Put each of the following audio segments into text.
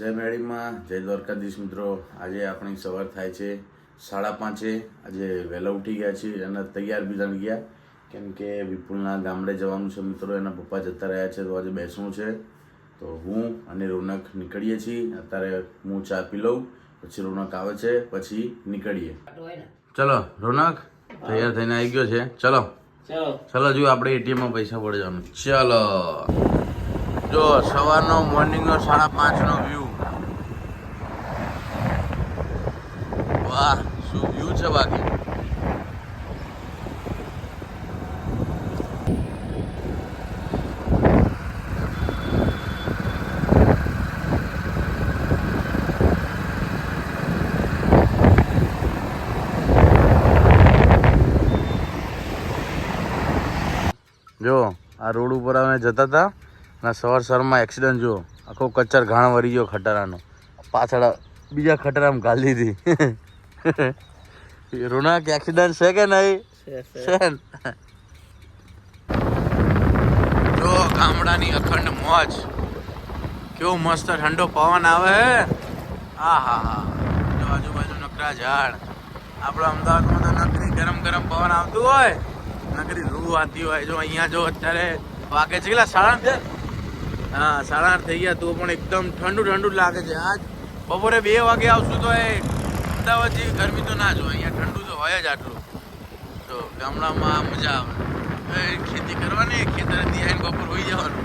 જય મેળીમાં જય દ્વારકાધીશ મિત્રો. આજે આપણી સવાર થાય છે 5:30. આજે વહેલા ઉઠી ગયા છીએ અને તૈયાર બી થઈ ગયા, કેમ કે વિપુલના ગામડે જવાનું છે મિત્રો. એના પપ્પા જતા રહ્યા છે તો આજે બેસવું છે. તો હું અને રોનક નીકળીએ છીએ. અત્યારે હું ચા પી લઉં, પછી રોનક આવે છે, પછી નીકળીએ. ચલો રોનક તૈયાર થઈને આવી ગયો છે. ચલો ચલો જો આપણે એટીએમમાં પૈસા પડી જવાનું. ચલો જો સવારનો મોર્નિંગનો 5:30નો વ્યૂ. વાહ શું વ્યૂ છે બાકી. જો આ રોડ ઉપર અમે જતા હતા અને સવારમાં એક્સિડન્ટ જો આખો કચ્ચર ઘાણ વરી ગયો ખટારાનો. પાછળ બીજા ખટારામાં ગાલી દીધી. રોનક એક્સિડન્ટ છે કે નહીં? છે. જો ગામડાની અખંડ મોજ, કેવો મસ્ત ઠંડો પવન આવે. હા હા હા જો આજુબાજુ નકરા ઝાડ. આપણે અમદાવાદમાં તો નકરી ગરમ ગરમ પવન આવતું હોય, નકરી રૂ આવતી હોય. જો અહીંયા જો અત્યારે વાગે છે કેટલા 8:30. હા 8:30 થઈ ગયા તો પણ એકદમ ઠંડુ ઠંડુ લાગે છે. આજ બપોરે 2 વાગે આવશું તો એ અમદાવાદ જેવી ગરમી તો ના જ હોય. અહીંયા ઠંડુ તો હોય જ આટલું. તો ગામડામાં મજા આવે. ખેતી કરવાની, ખેતરેથી આવીને બપોર હોઈ જવાનું.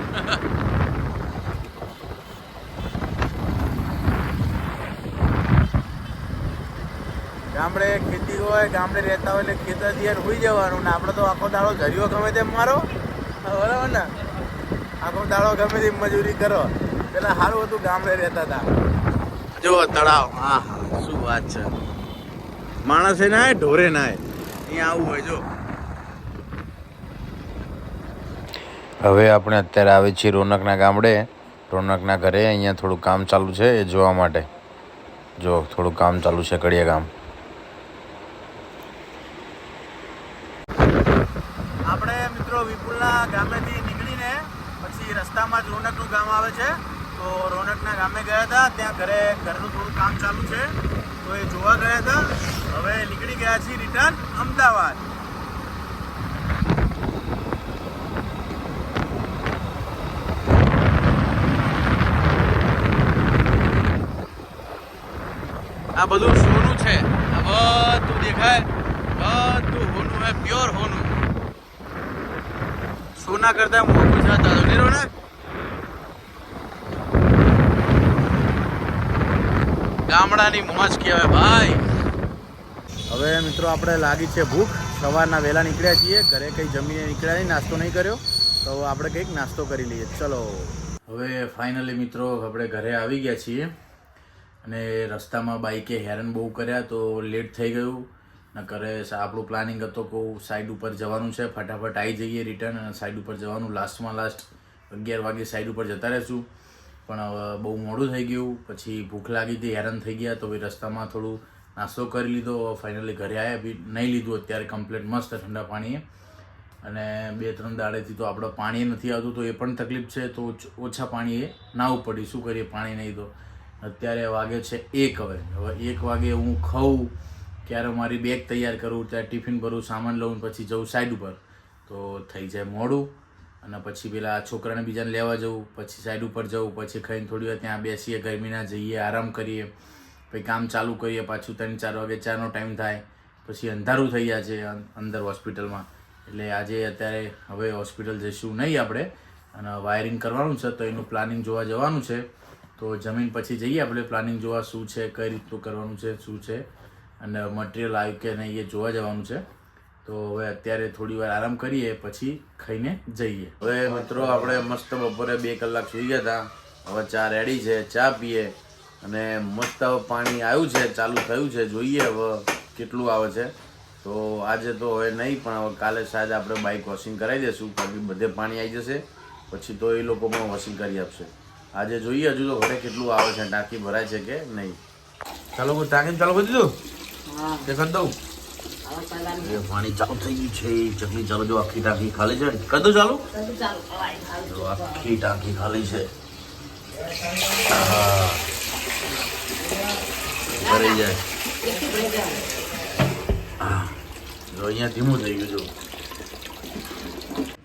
ગામડે ખેતી હોય, ગામડે રહેતા હોય એટલે ખેતરથી યાર હોઈ જવાનું. ને આપણે તો આખો દાડો ઝરિયો ગમે તેમ મારો, બરાબર ને? આખો દાડો ગમે તેમ મજૂરી કરો. પેલા સારું હતું ગામડે રહેતા હતા. જો તળાવ, હા હા શું વાત છે. માણસે નાય ઢોરે નાય, અહીંયા આવું હોય. જો હવે આપણે અત્યારે આવે છીએ રોનકના ગામડે, રોનકના ઘરે. અહીંયા થોડું કામ ચાલુ છે એ જોવા માટે. જો થોડું કામ ચાલુ છે, કડિયા કામ. આપણે મિત્રો વિપુલના ગામેથી નીકળીને પછી રસ્તામાં જ રોનકનું ગામ આવે છે. તો રોનકના ગામે ગયા હતા, ત્યાં ઘરનું થોડું કામ ચાલુ છે તો એ જોવા ગયા હતા. હવે નીકળી ગયા છીએ રિટર્ન અમદાવાદ. આ બધું સોનું છે, આ બધું દેખાય, બધું હોનું હે, પ્યોર હોનું. સોના કરતા મોંઘું છે દાદો ને રોનક. ગામડાની મોજ કહેવાય ભાઈ. હવે મિત્રો આપણે લાગી છે ભૂખ. સવારના વહેલા નીકળ્યા છીએ, ઘરે કંઈ જમીને નીકળ્યા નહીં, નાસ્તો નહીં કર્યો તો આપણે કંઈક નાસ્તો કરી લઈએ. ચલો હવે ફાઇનલી મિત્રો આપણે ઘરે આવી ગયા છીએ. અને રસ્તામાં બાઈકે હેરાન બહુ કર્યા તો લેટ થઈ ગયું. ને ઘરે આપણું પ્લાનિંગ હતો કે સાઈડ ઉપર જવાનું છે, ફટાફટ આવી જઈએ રિટર્ન અને સાઈડ ઉપર જવાનું. લાસ્ટમાં લાસ્ટ 11 વાગે સાઈડ ઉપર જતા રહીશું, પણ હવે બહુ મોડું થઈ ગયું. પછી ભૂખ લાગી હતી, હેરાન થઈ ગયા તો ભાઈ રસ્તામાં થોડું નાસ્તો કરી લીધો. ફાઇનલી ઘરે આવ્યા, બી નહીં લીધું અત્યારે કમ્પ્લીટ મસ્ત ઠંડા પાણીએ. અને 2-3 દાડેથી તો આપણે પાણી નથી આવતું તો એ પણ તકલીફ છે. તો ઓછા પાણીએ નાવું પડી, શું કરીએ, પાણી નહીં તો. અત્યારે વાગે છે 1. હવે 1 વાગે હું ખાઉં ક્યારે મારી બેગ તૈયાર કરું, ત્યાં ટિફિન ભરું, સામાન લઉં, પછી જવું સાઈડ ઉપર તો થઈ જાય મોડું. અને પછી પેલા છોકરાને બીજાને લેવા જવું, પછી સાઈડ ઉપર જવું, પછી ખાઈને થોડી વાર ત્યાં બેસીએ, ગરમીના જઈએ, આરામ કરીએ, પછી કામ ચાલુ કરીએ. પાછું 3-4 વાગે ચાનો ટાઈમ થાય, પછી અંધારું થઈ જાય છે અંદર હોસ્પિટલમાં. એટલે આજે અત્યારે હવે હોસ્પિટલ જઈશું નહીં આપણે, અને વાયરિંગ કરવાનું છે તો એનું પ્લાનિંગ જોવા જવાનું છે. તો જમીન પછી જઈએ આપણે પ્લાનિંગ જોવા, શું છે, કઈ રીતનું કરવાનું છે, શું છે, અને મટીરિયલ આવ્યું કે નહીં એ જોવા જવાનું છે. તો હવે અત્યારે થોડી વાર આરામ કરીએ, પછી ખાઈને જઈએ. હવે મિત્રો આપણે મસ્ત બપોરે 2 કલાક સુઈ ગયા હતા. હવે ચા રેડી છે, ચા પીએ. અને મસ્ત પાણી આવ્યું છે, ચાલુ થયું છે, જોઈએ હવે કેટલું આવે છે. તો આજે તો હવે નહીં, પણ હવે કાલે સાંજે આપણે બાઇક વોશિંગ કરાવી દઈશું, કારણ કે બધે પાણી આવી જશે. પછી તો એ લોકો પણ વોશિંગ કરી આપશે. આજે જોઈએ હજુ તો ઘરે કેટલું આવે છે, ટાંકી ભરાય છે કે નહીં. ચાલો ટાંકી ચાલુ કરી દીધું, દેખાડ દઉં. પાણી ચાલુ થઈ ગયું છે. ચકલી ચાલુ, જો આખી ટાંકી ખાલી છે. કદું ચાલુ, આખી ટાંકી ખાલી છે. થઈ જાય. જો અહીંયા ધીમું થઈ ગયું. જો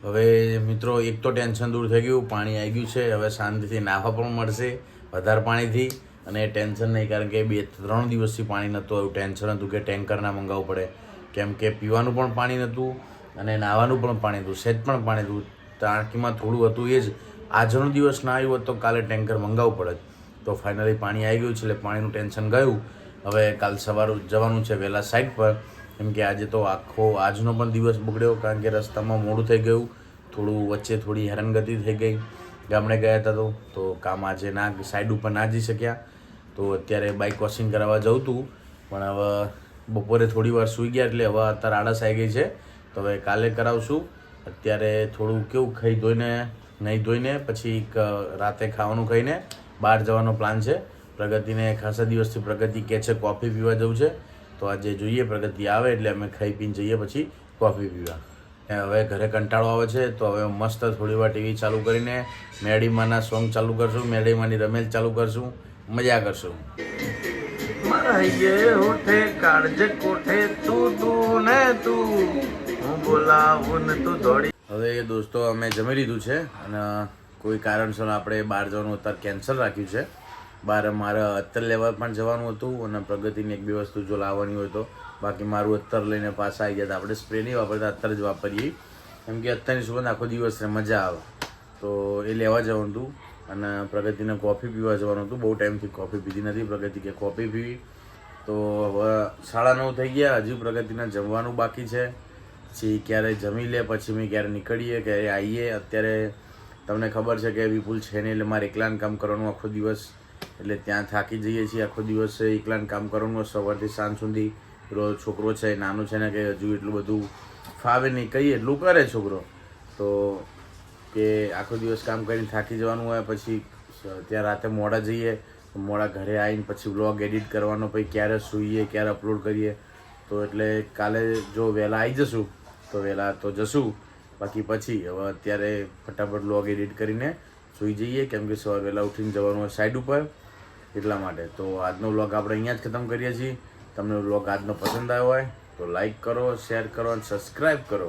હવે મિત્રો એક તો ટેન્શન દૂર થઈ ગયું, પાણી આવી ગયું છે. હવે શાંતિથી નાહવા પણ મળશે વધારે પાણીથી, અને ટેન્શન નહીં, કારણ કે 2-3 દિવસથી પાણી નહોતું. એવું ટેન્શન હતું કે ટેન્કર ના મંગાવવું પડે, કેમ કે પીવાનું પણ પાણી નહોતું અને નાહવાનું પણ પાણી હતું, સેજ પણ પાણી હતું. ટાંકીમાં થોડું હતું, એ જ આજનો દિવસ ના આવ્યું હોત તો કાલે ટેન્કર મંગાવવું પડે. તો ફાઇનલી પાણી આવી ગયું છે એટલે પાણીનું ટેન્શન ગયું. હવે કાલ સવારે જવાનું છે વહેલા સાઈડ પર, કેમ કે આજે તો આજનો પણ દિવસ બગડ્યો, કારણ કે રસ્તામાં મોડું થઈ ગયું, થોડું વચ્ચે થોડી હેરાનગતિ થઈ ગઈ. ગામડે ગયા હતા તો કામ આજે સાઈડ ઉપર ના જઈ શક્યા. તો અત્યારે બાઇક વોશિંગ કરાવવા જવું હતું, પણ હવે બપોરે થોડી વાર સૂઈ ગયા એટલે હવે અત્યારે આળસ આવી ગઈ છે. તો હવે કાલે કરાવશું. અત્યારે થોડું કેવું નહીં ધોઈને પછી રાતે ખાવાનું ખાઈને બહાર જવાનો પ્લાન છે. પ્રગતિને ખાસા દિવસથી પ્રગતિ કહે છે કોફી પીવા જવું છે, તો આજે જોઈએ પ્રગતિ આવે એટલે અમે ખાઈ પીને જઈએ પછી કોફી પીવા. હવે ઘરે કંટાળો આવે છે તો હવે મસ્ત થોડી વાર ટીવી ચાલુ કરીને મેડીમાના સોંગ ચાલુ કરશું, મેડીમાની રમેલ ચાલુ કરશું, મજા કરશું. મારા હોઠે કાળજે કોઠે તું ને તું, હું બોલાવું ને તું દોડી. હવે દોસ્તો અમે જમી લીધું છે અને કોઈ કારણસર આપણે બહાર જવાનું અત્યારે કેન્સલ રાખ્યું છે. બહાર મારે અત્તર લેવા પણ જવાનું હતું અને પ્રગતિની 1-2 વસ્તુ જો લાવવાની હોય તો, બાકી મારું અત્તર લઈને પાછા આવી ગયા. આપણે સ્પ્રે નહીં વાપરતા, અત્તર જ વાપરીએ, કેમ કે અત્તરની સુગંધ આખો દિવસ મજા આવે. તો એ લેવા જવાનું હતું અને પ્રગતિને કોફી પીવા જવાનું હતું. બહુ ટાઈમથી કોફી પીધી નથી. પ્રગતિ કે કોફી પીવી, તો હવે 9:30 થઈ ગયા, હજુ પ્રગતિને જમવાનું બાકી છે. પછી ક્યારે જમી લે, પછી મેં ક્યારે નીકળીએ, ક્યારે આવીએ. અત્યારે તમને ખબર છે કે વિપુલ છે નહીં એટલે મારે એકલાને કામ કરવાનું આખો દિવસ, એટલે ત્યાં થાકી જઈએ છીએ. આખો દિવસ એકલાને કામ કરવાનું સવારથી સાંજ સુધી. પેલો છોકરો છે નાનું છે ને કે હજુ એટલું બધું ફાવે નહીં, કહીએ એટલું કરે છોકરો, તો કે આખો દિવસ કામ કરીને થાકી જવાનું હોય. પછી ત્યાં રાતે મોડા જઈએ, મોડા ઘરે આવીને પછી વ્લોગ એડિટ કરવાનો, પછી ક્યારે સૂઈએ ક્યારે અપલોડ કરીએ. તો એટલે કાલે જો વહેલા આવી જશું તો વહેલા તો જશું, બાકી પછી હવે અત્યારે ફટાફટ વ્લોગ એડિટ કરીને સૂઈ જઈએ, કેમ કે સવારે વહેલા ઉઠીને જવાનું હોય સાઈડ ઉપર, એટલા માટે. તો આજનો વ્લોગ આપણે અહીંયા જ ખતમ કરીએ છીએ. તમને વ્લોગ આજનો પસંદ આવ્યો હોય તો લાઈક કરો, શેર કરો અને સબસ્ક્રાઈબ કરો.